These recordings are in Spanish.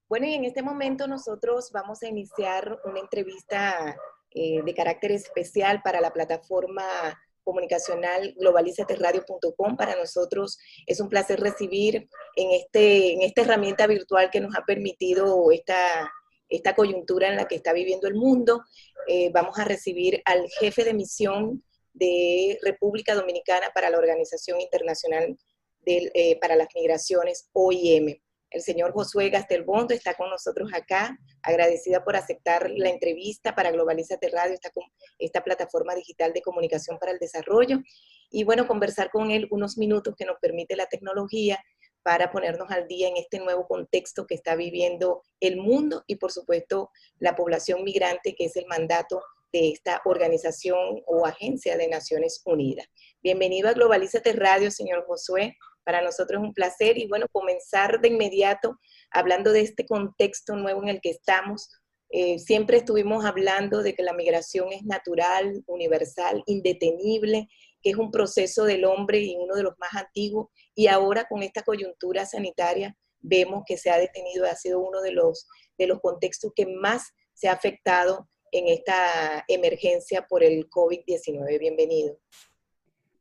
Bueno, y en este momento nosotros vamos a iniciar una entrevista de carácter especial para la plataforma comunicacional globalizateradio.com. Para nosotros es un placer recibir en esta herramienta virtual que nos ha permitido esta coyuntura en la que está viviendo el mundo. Vamos a recibir al jefe de misión de República Dominicana para la Organización Internacional para las Migraciones, OIM. El señor Josué Gastelbondo está con nosotros acá, agradecida por aceptar la entrevista para Globalizate Radio, esta plataforma digital de comunicación para el desarrollo, y bueno, conversar con él unos minutos que nos permite la tecnología para ponernos al día en este nuevo contexto que está viviendo el mundo y por supuesto la población migrante, que es el mandato de esta organización o agencia de Naciones Unidas. Bienvenido a Globalizate Radio, señor Josué. Para nosotros es un placer y bueno, comenzar de inmediato hablando de este contexto nuevo en el que estamos. Siempre estuvimos hablando de que la migración es natural, universal, indetenible, que es un proceso del hombre y uno de los más antiguos, y ahora con esta coyuntura sanitaria vemos que se ha detenido, ha sido uno de los contextos que más se ha afectado en esta emergencia por el COVID-19. Bienvenido.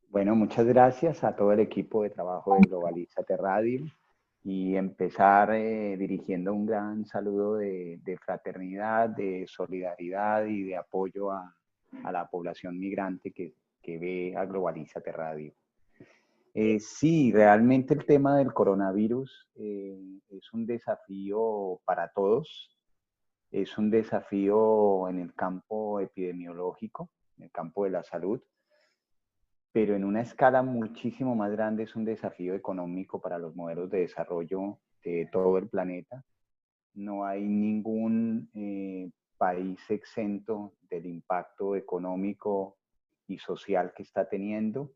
Bueno, muchas gracias a todo el equipo de trabajo de Globalizate Radio y empezar dirigiendo un gran saludo de fraternidad, de solidaridad y de apoyo a la población migrante que ve a Globalizate Radio. Sí, realmente el tema del coronavirus es un desafío para todos, es un desafío en el campo epidemiológico, en el campo de la salud, pero en una escala muchísimo más grande es un desafío económico para los modelos de desarrollo de todo el planeta. No hay ningún país exento del impacto económico y social que está teniendo.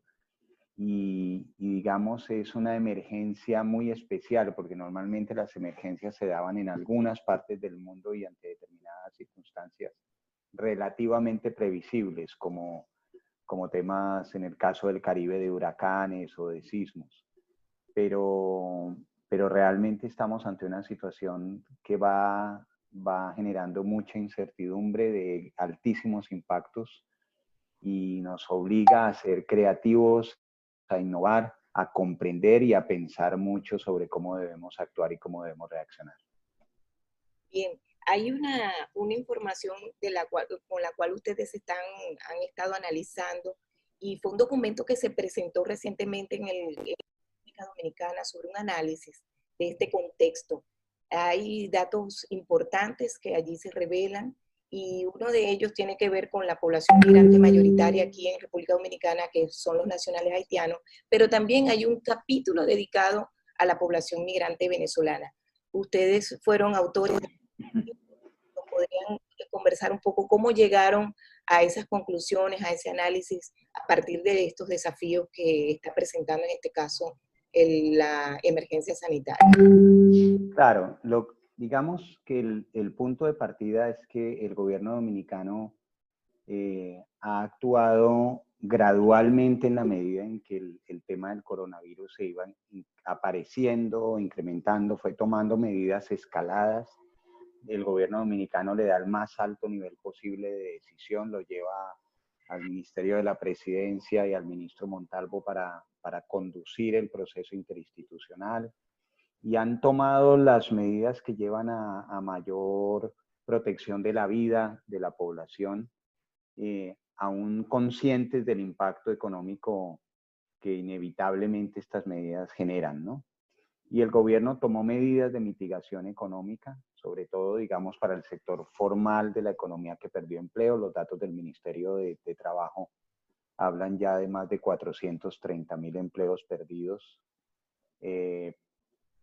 Y digamos, es una emergencia muy especial, porque normalmente las emergencias se daban en algunas partes del mundo y ante determinadas circunstancias relativamente previsibles, como temas en el caso del Caribe de huracanes o de sismos. Pero realmente estamos ante una situación que va generando mucha incertidumbre de altísimos impactos y nos obliga a ser creativos, a innovar, a comprender y a pensar mucho sobre cómo debemos actuar y cómo debemos reaccionar. Bien, hay una información con la cual ustedes han estado analizando y fue un documento que se presentó recientemente en la República Dominicana sobre un análisis de este contexto. Hay datos importantes que allí se revelan y uno de ellos tiene que ver con la población migrante mayoritaria aquí en República Dominicana, que son los nacionales haitianos, pero también hay un capítulo dedicado a la población migrante venezolana. Ustedes fueron autores de podrían conversar un poco cómo llegaron a esas conclusiones, a ese análisis, a partir de estos desafíos que está presentando en este caso la emergencia sanitaria. Claro, digamos que el punto de partida es que el gobierno dominicano ha actuado gradualmente en la medida en que el tema del coronavirus se iba apareciendo, incrementando, fue tomando medidas escaladas. El gobierno dominicano le da el más alto nivel posible de decisión, lo lleva al Ministerio de la Presidencia y al ministro Montalvo para conducir el proceso interinstitucional y han tomado las medidas que llevan a mayor protección de la vida de la población, aún conscientes del impacto económico que inevitablemente estas medidas generan, ¿no? Y el gobierno tomó medidas de mitigación económica, sobre todo, digamos, para el sector formal de la economía que perdió empleo. Los datos del Ministerio de Trabajo hablan ya de más de 430.000 empleos perdidos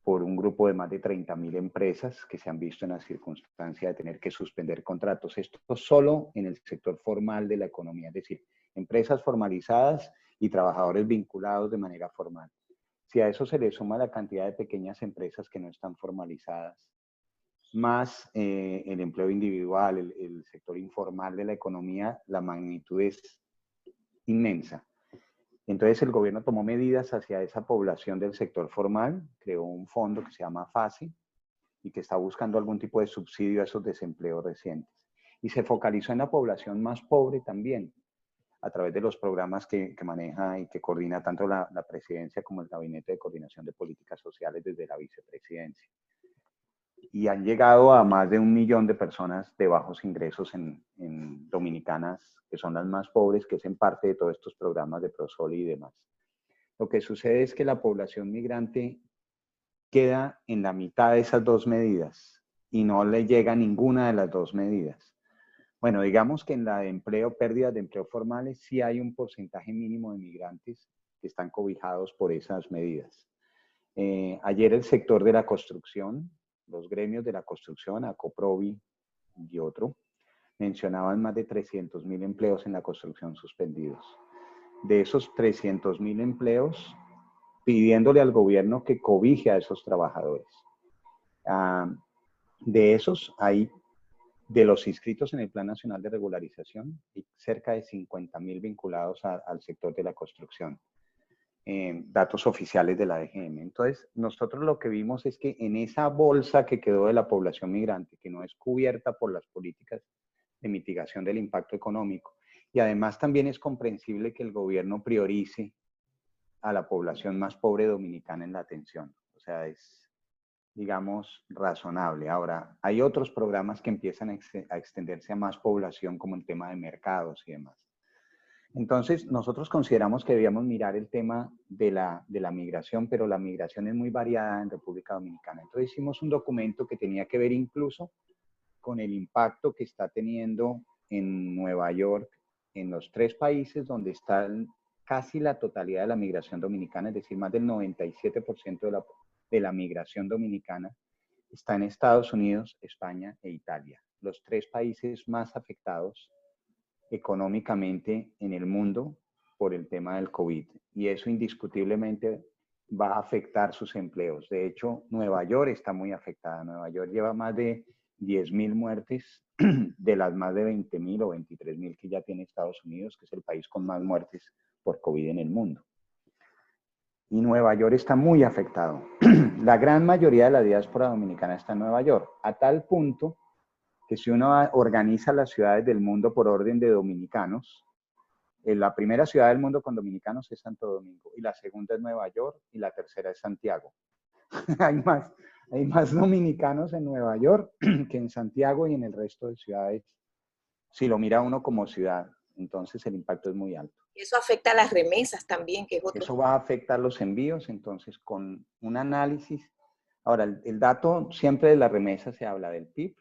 por un grupo de más de 30.000 empresas que se han visto en la circunstancia de tener que suspender contratos. Esto solo en el sector formal de la economía, es decir, empresas formalizadas y trabajadores vinculados de manera formal. Si a eso se le suma la cantidad de pequeñas empresas que no están formalizadas, más el empleo individual, el sector informal de la economía, la magnitud es inmensa. Entonces el gobierno tomó medidas hacia esa población del sector formal, creó un fondo que se llama FASE, y que está buscando algún tipo de subsidio a esos desempleos recientes. Y se focalizó en la población más pobre también, a través de los programas que maneja y que coordina tanto la presidencia como el Gabinete de Coordinación de Políticas Sociales desde la vicepresidencia. Y han llegado a más de 1 millón de personas de bajos ingresos en Dominicanas, que son las más pobres, que es en parte de todos estos programas de Prosoli y demás. Lo que sucede es que la población migrante queda en la mitad de esas dos medidas y no le llega ninguna de las dos medidas. Bueno, digamos que en la de empleo, pérdidas de empleo formales, sí hay un porcentaje mínimo de migrantes que están cobijados por esas medidas. Ayer el sector de la construcción, los gremios de la construcción, ACOPROVI y otro, mencionaban más de 300.000 empleos en la construcción suspendidos. De esos 300.000 empleos, pidiéndole al gobierno que cobije a esos trabajadores. De esos hay, de los inscritos en el Plan Nacional de Regularización, hay cerca de 50.000 vinculados al sector de la construcción. Datos oficiales de la DGM. Entonces, nosotros lo que vimos es que en esa bolsa que quedó de la población migrante, que no es cubierta por las políticas de mitigación del impacto económico, y además también es comprensible que el gobierno priorice a la población más pobre dominicana en la atención. O sea, es, digamos, razonable. Ahora, hay otros programas que empiezan a extenderse a más población, como el tema de mercados y demás. Entonces, nosotros consideramos que debíamos mirar el tema de la migración, pero la migración es muy variada en República Dominicana. Entonces, hicimos un documento que tenía que ver incluso con el impacto que está teniendo en Nueva York, en los 3 países donde está casi la totalidad de la migración dominicana, es decir, más del 97% de la migración dominicana está en Estados Unidos, España e Italia. Los 3 países más afectados económicamente en el mundo por el tema del COVID. Y eso indiscutiblemente va a afectar sus empleos. De hecho, Nueva York está muy afectada. Nueva York lleva más de 10.000 muertes de las más de 20.000 o 23.000 que ya tiene Estados Unidos, que es el país con más muertes por COVID en el mundo. Y Nueva York está muy afectado. La gran mayoría de la diáspora dominicana está en Nueva York, a tal punto que si uno organiza las ciudades del mundo por orden de dominicanos, la primera ciudad del mundo con dominicanos es Santo Domingo, y la segunda es Nueva York, y la tercera es Santiago. hay más dominicanos en Nueva York que en Santiago y en el resto de ciudades, si lo mira uno como ciudad. Entonces el impacto es muy alto. Eso afecta a las remesas también, que es otro. Eso va a afectar los envíos, entonces con un análisis. Ahora, el dato siempre de la remesa se habla del PIB,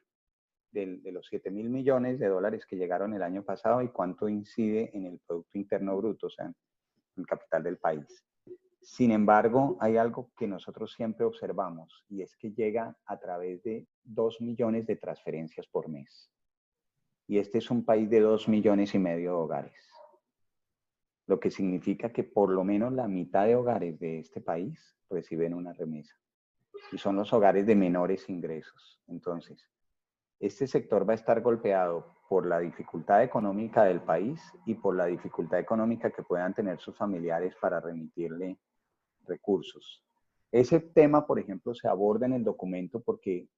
de los 7.000 millones de dólares que llegaron el año pasado y cuánto incide en el Producto Interno Bruto, o sea, en el capital del país. Sin embargo, hay algo que nosotros siempre observamos y es que llega a través de 2 millones de transferencias por mes. Y este es un país de 2,5 millones de hogares. Lo que significa que por lo menos la mitad de hogares de este país reciben una remesa. Y son los hogares de menores ingresos. Entonces, este sector va a estar golpeado por la dificultad económica del país y por la dificultad económica que puedan tener sus familiares para remitirle recursos. Ese tema, por ejemplo, se aborda en el documento porque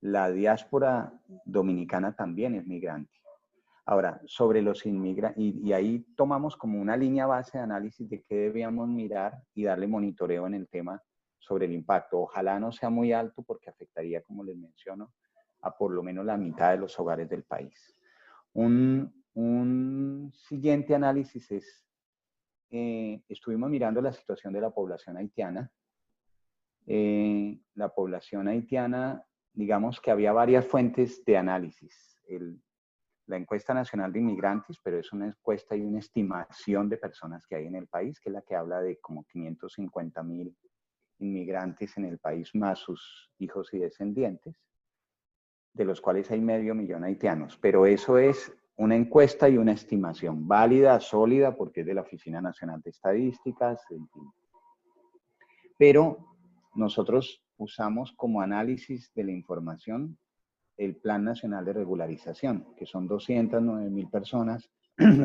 la diáspora dominicana también es migrante. Ahora, sobre los inmigrantes, y ahí tomamos como una línea base de análisis de qué debíamos mirar y darle monitoreo en el tema sobre el impacto. Ojalá no sea muy alto porque afectaría, como les menciono, a por lo menos la mitad de los hogares del país. Un siguiente análisis es, estuvimos mirando la situación de la población haitiana. La población haitiana, digamos que había varias fuentes de análisis. La encuesta nacional de inmigrantes, pero es una encuesta y una estimación de personas que hay en el país, que es la que habla de como 550.000 inmigrantes en el país, más sus hijos y descendientes, de los cuales hay 500.000 haitianos. Pero eso es una encuesta y una estimación válida, sólida, porque es de la Oficina Nacional de Estadísticas, en fin. Pero nosotros usamos como análisis de la información el Plan Nacional de Regularización, que son 209.000 personas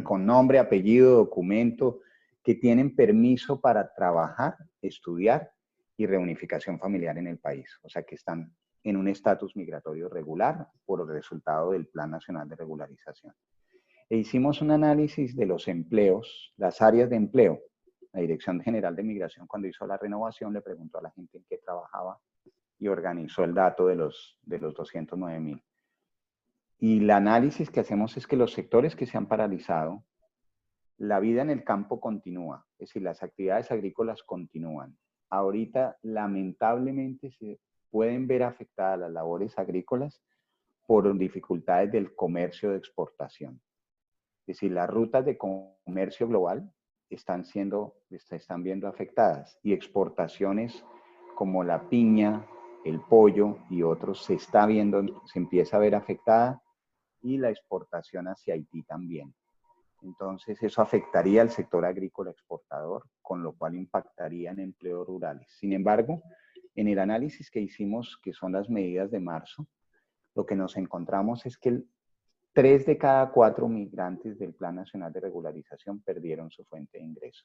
con nombre, apellido, documento, que tienen permiso para trabajar, estudiar y reunificación familiar en el país. O sea, que están en un estatus migratorio regular por el resultado del Plan Nacional de Regularización. E hicimos un análisis de los empleos, las áreas de empleo. La Dirección General de Migración, cuando hizo la renovación, le preguntó a la gente en qué trabajaba y organizó el dato de los 209.000. Y el análisis que hacemos es que los sectores que se han paralizado, la vida en el campo continúa, es decir, las actividades agrícolas continúan. Ahorita, lamentablemente, se pueden ver afectadas las labores agrícolas por dificultades del comercio de exportación. Es decir, las rutas de comercio global se están viendo afectadas y exportaciones como la piña, el pollo y otros se empieza a ver afectada, y la exportación hacia Haití también. Entonces, eso afectaría al sector agrícola exportador, con lo cual impactaría en empleos rurales. Sin embargo, en el análisis que hicimos, que son las medidas de marzo, lo que nos encontramos es que 3 de cada 4 migrantes del Plan Nacional de Regularización perdieron su fuente de ingreso.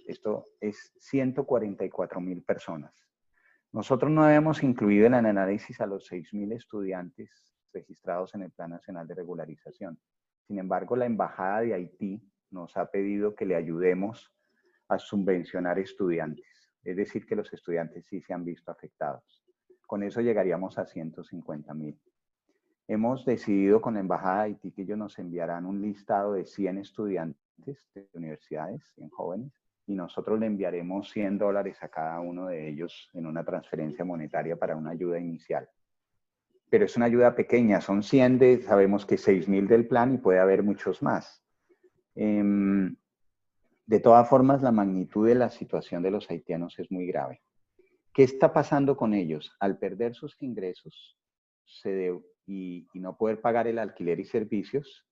Esto es 144.000 personas. Nosotros no habíamos incluido en el análisis a los 6.000 estudiantes registrados en el Plan Nacional de Regularización. Sin embargo, la Embajada de Haití nos ha pedido que le ayudemos a subvencionar estudiantes. Es decir, que los estudiantes sí se han visto afectados. Con eso llegaríamos a 150.000. Hemos decidido con la Embajada de Haití que ellos nos enviarán un listado de 100 estudiantes de universidades, 100 jóvenes, y nosotros le enviaremos $100 a cada uno de ellos en una transferencia monetaria para una ayuda inicial. Pero es una ayuda pequeña, son 100 sabemos que 6.000 del plan y puede haber muchos más. De todas formas, la magnitud de la situación de los haitianos es muy grave. ¿Qué está pasando con ellos? Al perder sus ingresos y no poder pagar el alquiler y servicios,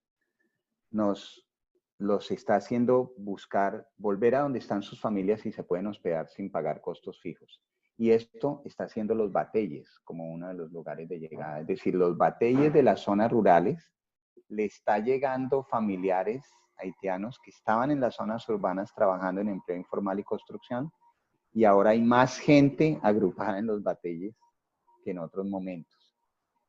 los está haciendo volver a donde están sus familias y se pueden hospedar sin pagar costos fijos. Y esto está haciendo los bateyes como uno de los lugares de llegada. Es decir, los bateyes de las zonas rurales le está llegando familiares haitianos que estaban en las zonas urbanas trabajando en empleo informal y construcción, y ahora hay más gente agrupada en los bateyes que en otros momentos.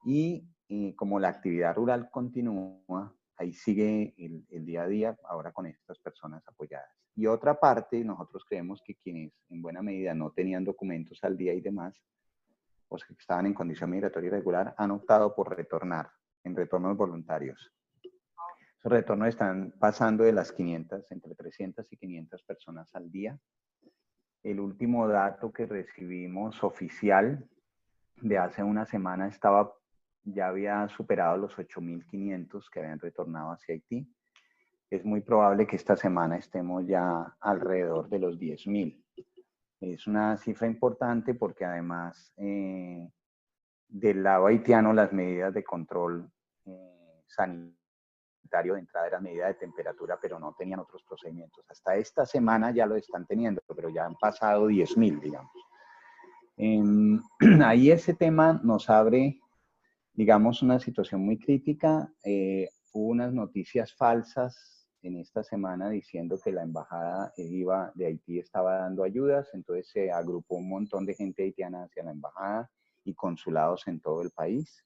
Y como la actividad rural continúa, ahí sigue el día a día, ahora con estas personas apoyadas. Y otra parte, nosotros creemos que quienes en buena medida no tenían documentos al día y demás, o que estaban en condición migratoria irregular, han optado por retornar, en retornos voluntarios. Esos retornos están pasando de las 500, entre 300 y 500 personas al día. El último dato que recibimos oficial de hace una semana ya había superado los 8.500 que habían retornado hacia Haití. Es muy probable que esta semana estemos ya alrededor de los 10.000. Es una cifra importante porque además del lado haitiano las medidas de control sanitario de entrada eran medida de temperatura, pero no tenían otros procedimientos. Hasta esta semana ya lo están teniendo, pero ya han pasado 10.000, digamos. Ahí ese tema nos abre, digamos, una situación muy crítica. Hubo unas noticias falsas en esta semana diciendo que la embajada de Haití estaba dando ayudas, entonces se agrupó un montón de gente haitiana hacia la embajada y consulados en todo el país.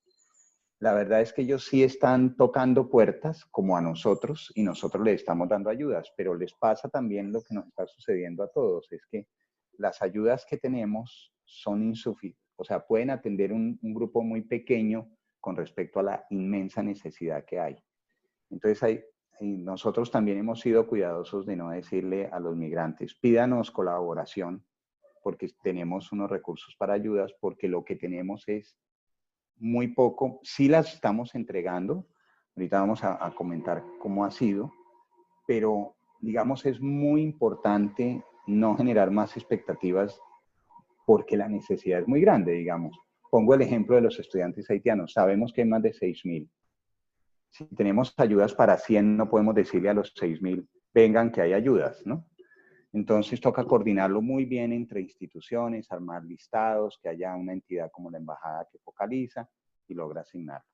La verdad es que ellos sí están tocando puertas como a nosotros y nosotros les estamos dando ayudas, pero les pasa también lo que nos está sucediendo a todos, es que las ayudas que tenemos son insuficientes, o sea, pueden atender un grupo muy pequeño con respecto a la inmensa necesidad que hay. Entonces, nosotros también hemos sido cuidadosos de no decirle a los migrantes, pídanos colaboración, porque tenemos unos recursos para ayudas, porque lo que tenemos es muy poco. Sí las estamos entregando, ahorita vamos a comentar cómo ha sido, pero digamos es muy importante no generar más expectativas porque la necesidad es muy grande, digamos. Pongo el ejemplo de los estudiantes haitianos. Sabemos que hay más de 6.000. Si tenemos ayudas para 100, no podemos decirle a los 6.000, vengan que hay ayudas, ¿no? Entonces toca coordinarlo muy bien entre instituciones, armar listados, que haya una entidad como la embajada que focaliza y logra asignarlo.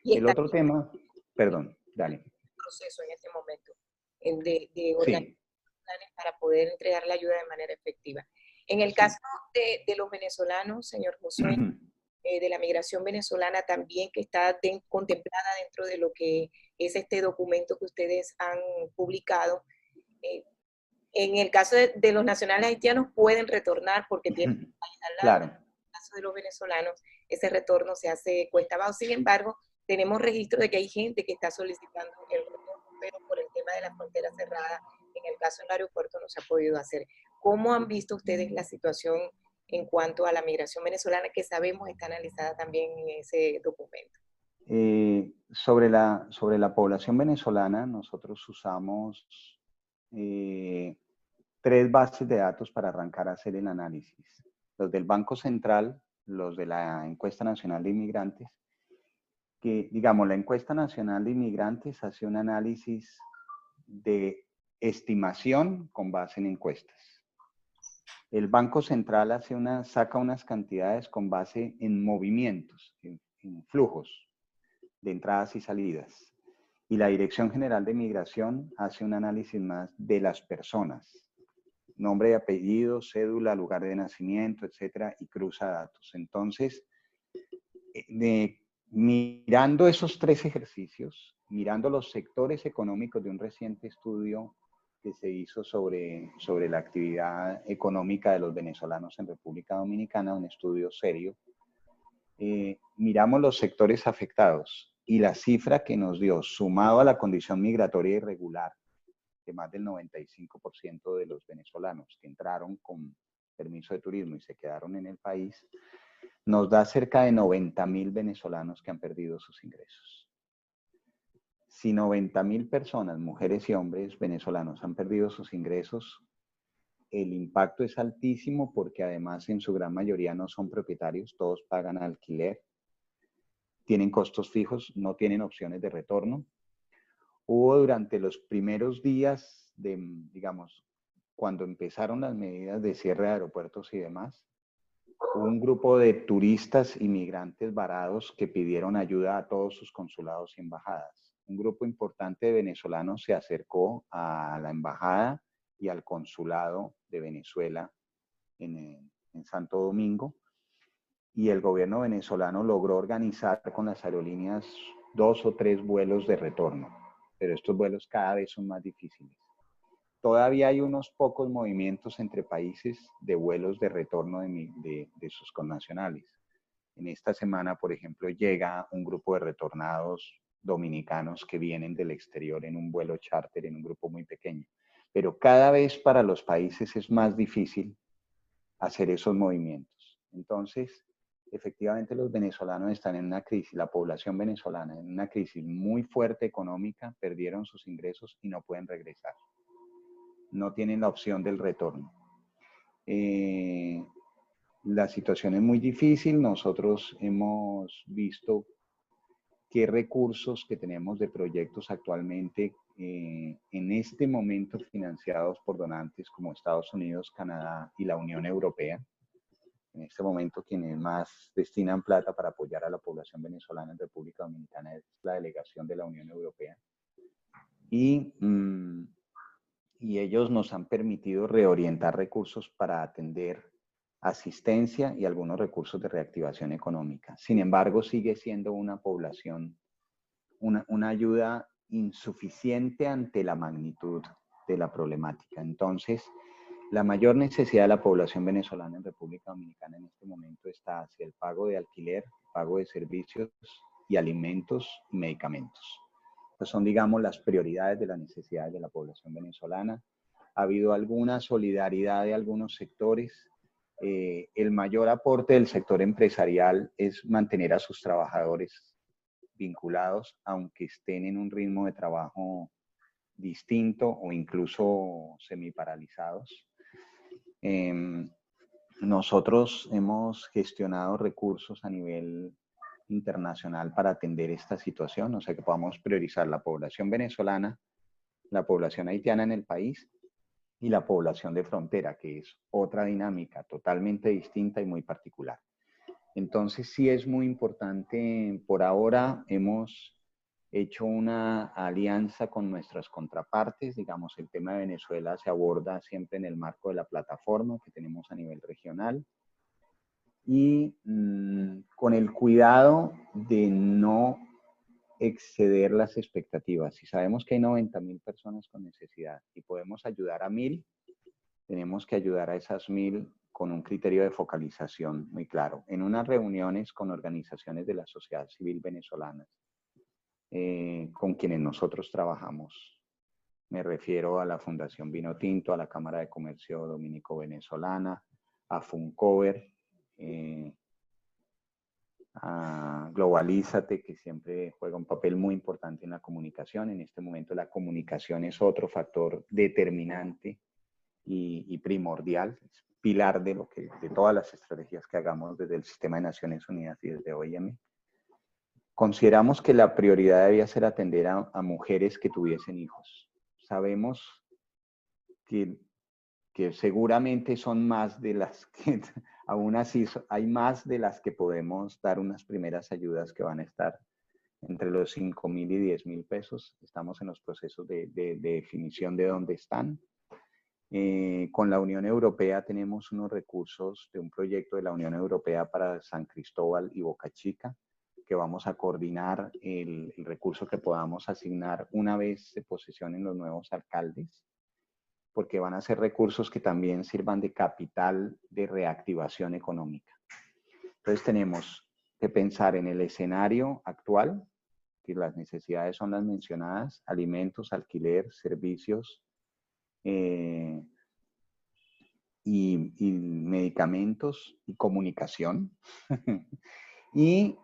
Y El está otro tema, perdón, dale. proceso en este momento de organizar Sí. planes para poder entregar la ayuda de manera efectiva. En el Sí. caso de los venezolanos, señor Josué, de la migración venezolana también que está contemplada dentro de lo que es este documento que ustedes han publicado. Eh, en el caso de los nacionales haitianos pueden retornar porque tienen un país al lado. Claro. En el caso de los venezolanos, ese retorno se hace cuesta abajo. Sin embargo, tenemos registro de que hay gente que está solicitando el retorno, pero por el tema de la frontera cerrada, en el caso del aeropuerto no se ha podido hacer. ¿Cómo han visto ustedes la situación en cuanto a la migración venezolana, que sabemos está analizada también en ese documento? Sobre la población venezolana, nosotros usamos 3 bases de datos para arrancar a hacer el análisis. Los del Banco Central, los de la Encuesta Nacional de Inmigrantes, que, digamos, la Encuesta Nacional de Inmigrantes hace un análisis de estimación con base en encuestas. El Banco Central saca unas cantidades con base en movimientos, en flujos de entradas y salidas. Y la Dirección General de Migración hace un análisis más de las personas, nombre y apellido, cédula, lugar de nacimiento, etcétera, y cruza datos. Entonces, mirando esos 3 ejercicios, mirando los sectores económicos de un reciente estudio que se hizo sobre la actividad económica de los venezolanos en República Dominicana, un estudio serio, miramos los sectores afectados y la cifra que nos dio, sumado a la condición migratoria irregular, de más del 95% de los venezolanos que entraron con permiso de turismo y se quedaron en el país, nos da cerca de 90.000 venezolanos que han perdido sus ingresos. Si 90.000 personas, mujeres y hombres venezolanos, han perdido sus ingresos, el impacto es altísimo porque además en su gran mayoría no son propietarios, todos pagan alquiler, tienen costos fijos, no tienen opciones de retorno. Hubo durante los primeros días de, digamos, cuando empezaron las medidas de cierre de aeropuertos y demás, un grupo de turistas inmigrantes varados que pidieron ayuda a todos sus consulados y embajadas. Un grupo importante de venezolanos se acercó a la embajada y al consulado de Venezuela en Santo Domingo, y el gobierno venezolano logró organizar con las aerolíneas 2 o 3 vuelos de retorno, pero estos vuelos cada vez son más difíciles. Todavía hay unos pocos movimientos entre países de vuelos de retorno de sus connacionales. En esta semana, por ejemplo, llega un grupo de retornados dominicanos que vienen del exterior en un vuelo charter, en un grupo muy pequeño. Pero cada vez para los países es más difícil hacer esos movimientos. Entonces, efectivamente los venezolanos están en una crisis, la población venezolana en una crisis muy fuerte económica, perdieron sus ingresos y no pueden regresar. No tienen la opción del retorno. La situación es muy difícil. Nosotros hemos visto qué recursos que tenemos de proyectos actualmente en este momento financiados por donantes como Estados Unidos, Canadá y la Unión Europea. En este momento quienes más destinan plata para apoyar a la población venezolana en República Dominicana es la delegación de la Unión Europea. Y ellos nos han permitido reorientar recursos para atender asistencia y algunos recursos de reactivación económica. Sin embargo, sigue siendo una población, una ayuda insuficiente ante la magnitud de la problemática. Entonces, la mayor necesidad de la población venezolana en República Dominicana en este momento está hacia el pago de alquiler, pago de servicios y alimentos y medicamentos. Estas son, digamos, las prioridades de las necesidades de la población venezolana. Ha habido alguna solidaridad de algunos sectores. El mayor aporte del sector empresarial es mantener a sus trabajadores vinculados, aunque estén en un ritmo de trabajo distinto o incluso semiparalizados. Nosotros hemos gestionado recursos a nivel internacional para atender esta situación, o sea que podamos priorizar la población venezolana, la población haitiana en el país y la población de frontera, que es otra dinámica totalmente distinta y muy particular. Entonces sí es muy importante, por ahora hemos hecho una alianza con nuestras contrapartes, digamos, el tema de Venezuela se aborda siempre en el marco de la plataforma que tenemos a nivel regional y con el cuidado de no exceder las expectativas. Si sabemos que hay 90.000 personas con necesidad y podemos ayudar a 1.000, tenemos que ayudar a esas 1.000 con un criterio de focalización muy claro. En unas reuniones con organizaciones de la sociedad civil venezolana, con quienes nosotros trabajamos, me refiero a la Fundación Vino Tinto, a la Cámara de Comercio Dominico-Venezolana, a Funcover, a Globalízate, que siempre juega un papel muy importante en la comunicación. En este momento la comunicación es otro factor determinante y primordial, es pilar de todas las estrategias que hagamos desde el Sistema de Naciones Unidas y desde OIM. Consideramos que la prioridad debía ser atender a mujeres que tuviesen hijos. Sabemos que seguramente son más de las que, aún así, hay más de las que podemos dar unas primeras ayudas que van a estar entre los 5.000 y 10.000 pesos. Estamos en los procesos de definición de dónde están. Con la Unión Europea tenemos unos recursos de un proyecto de la Unión Europea para San Cristóbal y Boca Chica, que vamos a coordinar el recurso que podamos asignar una vez se posesionen los nuevos alcaldes, porque van a ser recursos que también sirvan de capital de reactivación económica. Entonces tenemos que pensar en el escenario actual, que las necesidades son las mencionadas: alimentos, alquiler, servicios, y medicamentos y comunicación. y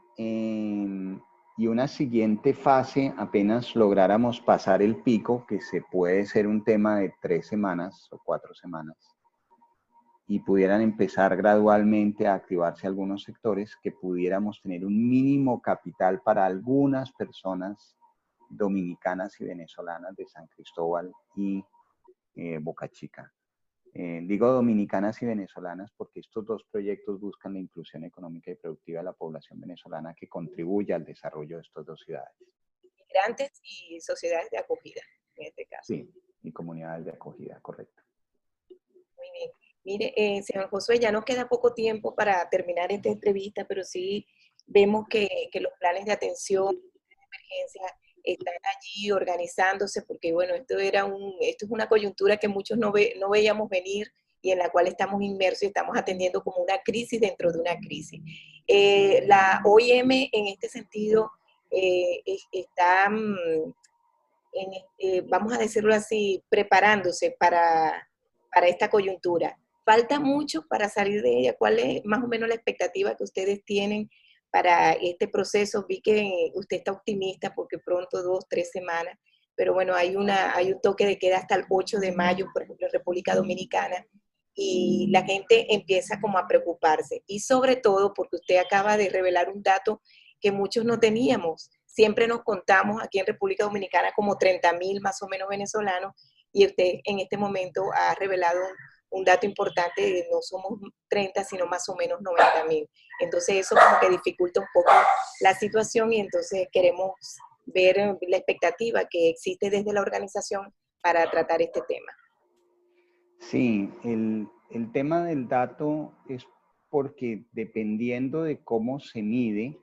una siguiente fase, apenas lográramos pasar el pico, que se puede ser un tema de 3 semanas o 4 semanas, y pudieran empezar gradualmente a activarse algunos sectores, que pudiéramos tener un mínimo capital para algunas personas dominicanas y venezolanas de San Cristóbal y Boca Chica. Digo dominicanas y venezolanas porque estos dos proyectos buscan la inclusión económica y productiva de la población venezolana, que contribuya al desarrollo de estas dos ciudades. Migrantes y sociedades de acogida, en este caso. Sí, y comunidades de acogida, correcto. Muy bien. Mire, señor Josué, ya nos queda poco tiempo para terminar esta entrevista, pero sí vemos que los planes de atención, de emergencia, están allí organizándose, porque bueno, esto es una coyuntura que muchos no veíamos venir y en la cual estamos inmersos y estamos atendiendo como una crisis dentro de una crisis. La OIM en este sentido está, vamos a decirlo así, preparándose para esta coyuntura. ¿Falta mucho para salir de ella? ¿Cuál es más o menos la expectativa que ustedes tienen para este proceso? Vi que usted está optimista porque pronto 2, 3 semanas, pero bueno, hay un toque de queda hasta el 8 de mayo, por ejemplo, en República Dominicana, y la gente empieza como a preocuparse. Y sobre todo porque usted acaba de revelar un dato que muchos no teníamos. Siempre nos contamos aquí en República Dominicana como 30.000 más o menos venezolanos, y usted en este momento ha revelado un dato importante de no somos 30, sino más o menos 90.000. Entonces eso como que dificulta un poco la situación, y entonces queremos ver la expectativa que existe desde la organización para tratar este tema. Sí, el tema del dato es porque dependiendo de cómo se mide,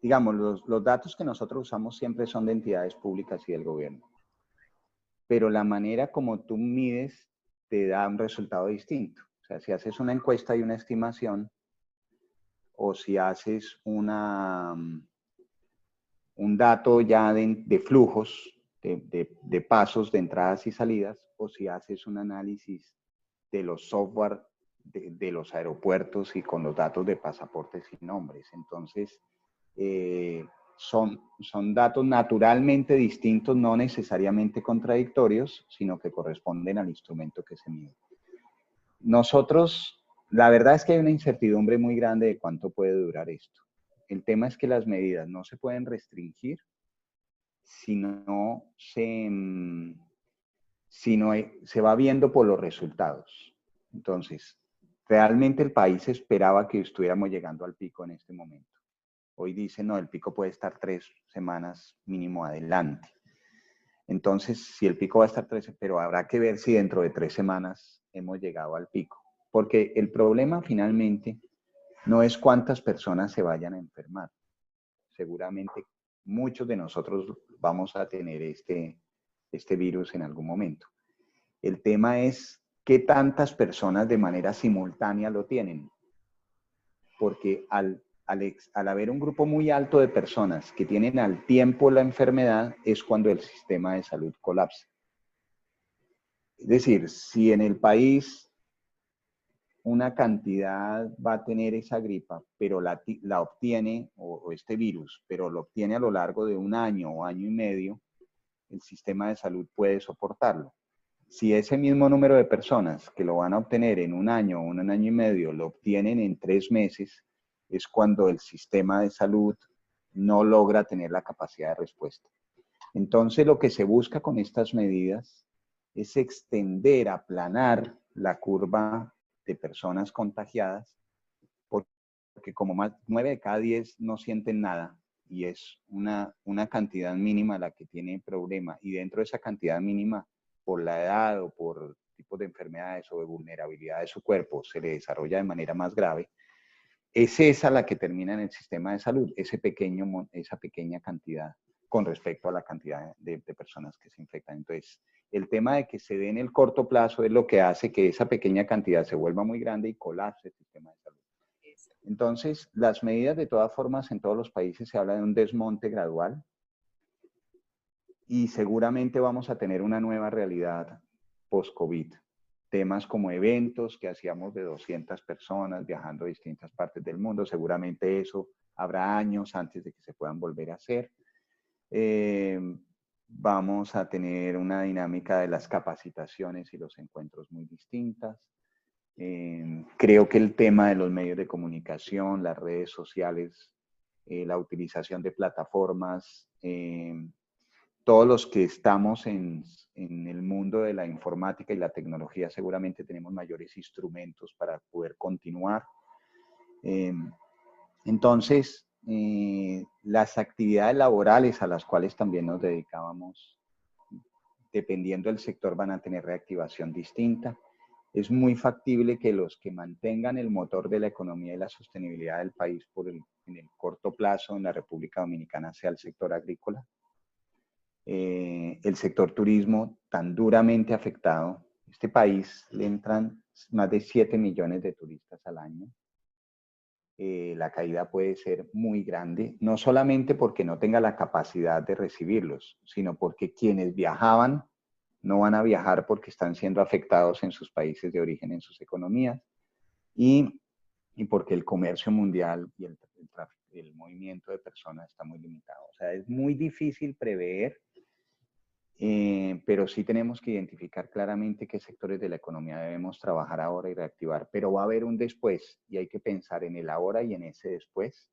digamos, los datos que nosotros usamos siempre son de entidades públicas y del gobierno, pero la manera como tú mides te da un resultado distinto. O sea, si haces una encuesta y una estimación, o si haces un dato ya de flujos, de pasos, de entradas y salidas, o si haces un análisis de los software de los aeropuertos y con los datos de pasaportes y nombres. Entonces, son datos naturalmente distintos, no necesariamente contradictorios, sino que corresponden al instrumento que se mide. Nosotros, la verdad es que hay una incertidumbre muy grande de cuánto puede durar esto. El tema es que las medidas no se pueden restringir si no se va viendo por los resultados. Entonces, realmente el país esperaba que estuviéramos llegando al pico en este momento. Hoy dicen, no, el pico puede estar 3 semanas mínimo adelante. Entonces, si el pico va a estar 3, pero habrá que ver si dentro de 3 semanas hemos llegado al pico. Porque el problema finalmente no es cuántas personas se vayan a enfermar. Seguramente muchos de nosotros vamos a tener este virus en algún momento. El tema es qué tantas personas de manera simultánea lo tienen. Porque al haber un grupo muy alto de personas que tienen al tiempo la enfermedad, es cuando el sistema de salud colapsa. Es decir, si en el país una cantidad va a tener esa gripa, pero la obtiene, o este virus, pero lo obtiene a lo largo de un año o año y medio, el sistema de salud puede soportarlo. Si ese mismo número de personas que lo van a obtener en un año o un año y medio lo obtienen en 3 meses, es cuando el sistema de salud no logra tener la capacidad de respuesta. Entonces, lo que se busca con estas medidas es extender, aplanar la curva de personas contagiadas, porque como más 9 de cada 10 no sienten nada y es una cantidad mínima la que tiene problema, y dentro de esa cantidad mínima, por la edad o por tipos de enfermedades o de vulnerabilidad de su cuerpo, se le desarrolla de manera más grave, es esa la que termina en el sistema de salud, esa pequeña cantidad con respecto a la cantidad de personas que se infectan. Entonces, el tema de que se dé en el corto plazo es lo que hace que esa pequeña cantidad se vuelva muy grande y colapse el sistema de salud. Entonces, las medidas de todas formas en todos los países se habla de un desmonte gradual y seguramente vamos a tener una nueva realidad post-COVID. Temas como eventos que hacíamos de 200 personas viajando a distintas partes del mundo, seguramente eso habrá años antes de que se puedan volver a hacer. Vamos a tener una dinámica de las capacitaciones y los encuentros muy distintas. Creo que el tema de los medios de comunicación, las redes sociales, la utilización de plataformas, todos los que estamos en el mundo de la informática y la tecnología seguramente tenemos mayores instrumentos para poder continuar. Entonces, las actividades laborales a las cuales también nos dedicábamos, dependiendo del sector, van a tener reactivación distinta. Es muy factible que los que mantengan el motor de la economía y la sostenibilidad del país en el corto plazo en la República Dominicana sea el sector agrícola. El sector turismo tan duramente afectado. Este país le entran más de 7 millones de turistas al año. La caída puede ser muy grande, no solamente porque no tenga la capacidad de recibirlos, sino porque quienes viajaban no van a viajar porque están siendo afectados en sus países de origen, en sus economías, y porque el comercio mundial y el movimiento de personas está muy limitado. O sea, es muy difícil prever, pero sí tenemos que identificar claramente qué sectores de la economía debemos trabajar ahora y reactivar, pero va a haber un después y hay que pensar en el ahora y en ese después,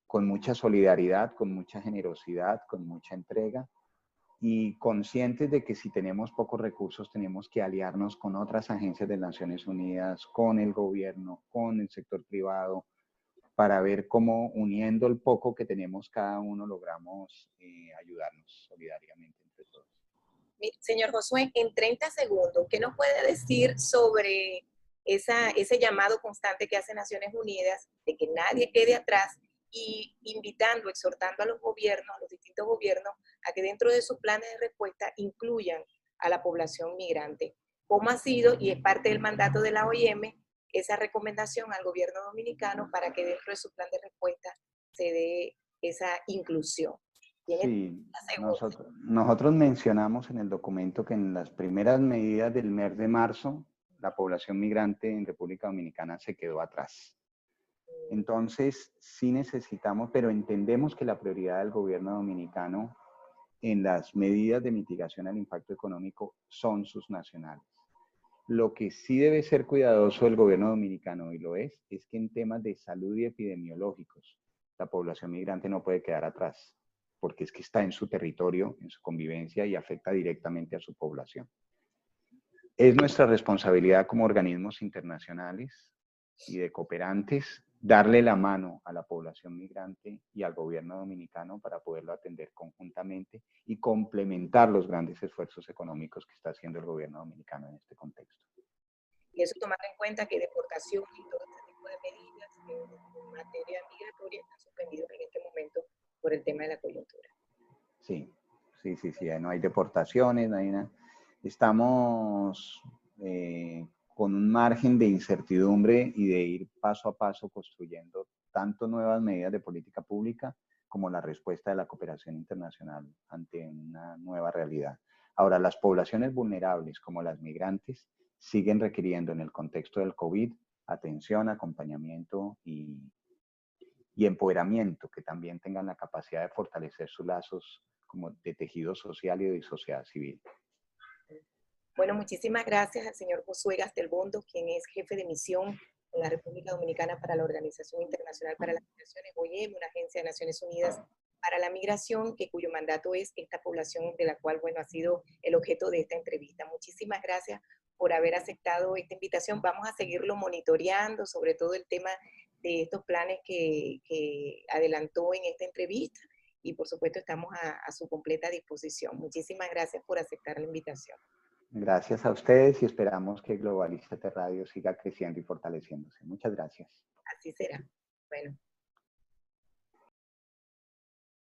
con mucha solidaridad, con mucha generosidad, con mucha entrega, y conscientes de que si tenemos pocos recursos tenemos que aliarnos con otras agencias de Naciones Unidas, con el gobierno, con el sector privado, para ver cómo uniendo el poco que tenemos cada uno logramos ayudarnos solidariamente entre todos. Señor Josué, en 30 segundos, ¿qué nos puede decir sobre ese llamado constante que hace Naciones Unidas de que nadie quede atrás y invitando, exhortando a los gobiernos, a los distintos gobiernos, a que dentro de sus planes de respuesta incluyan a la población migrante? ¿Cómo ha sido, y es parte del mandato de la OIM, esa recomendación al gobierno dominicano para que dentro de su plan de respuesta se dé esa inclusión? Sí, nosotros mencionamos en el documento que en las primeras medidas del mes de marzo, la población migrante en República Dominicana se quedó atrás. Entonces, sí necesitamos, pero entendemos que la prioridad del gobierno dominicano en las medidas de mitigación al impacto económico son sus nacionales. Lo que sí debe ser cuidadoso el gobierno dominicano, y lo es que en temas de salud y epidemiológicos, la población migrante no puede quedar atrás, porque es que está en su territorio, en su convivencia y afecta directamente a su población. Es nuestra responsabilidad como organismos internacionales y de cooperantes darle la mano a la población migrante y al gobierno dominicano para poderlo atender conjuntamente y complementar los grandes esfuerzos económicos que está haciendo el gobierno dominicano en este contexto. Y eso tomar en cuenta que deportación y todo este tipo de medidas en materia migratoria están suspendidos en este momento por el tema de la coyuntura. Sí, sí, no hay deportaciones, no hay nada. Estamos con un margen de incertidumbre y de ir paso a paso construyendo tanto nuevas medidas de política pública como la respuesta de la cooperación internacional ante una nueva realidad. Ahora, las poblaciones vulnerables como las migrantes siguen requiriendo en el contexto del COVID atención, acompañamiento y empoderamiento, que también tengan la capacidad de fortalecer sus lazos como de tejido social y de sociedad civil. Bueno, muchísimas gracias al señor Josué Gastelbondo, quien es jefe de misión en la República Dominicana para la Organización Internacional para las Migraciones, OIM, una agencia de Naciones Unidas para la migración, cuyo mandato es esta población de la cual, bueno, ha sido el objeto de esta entrevista. Muchísimas gracias por haber aceptado esta invitación. Vamos a seguirlo monitoreando, sobre todo el tema de estos planes que adelantó en esta entrevista y, por supuesto, estamos a su completa disposición. Muchísimas gracias por aceptar la invitación. Gracias a ustedes y esperamos que Globalízate Radio siga creciendo y fortaleciéndose. Muchas gracias. Así será. Bueno.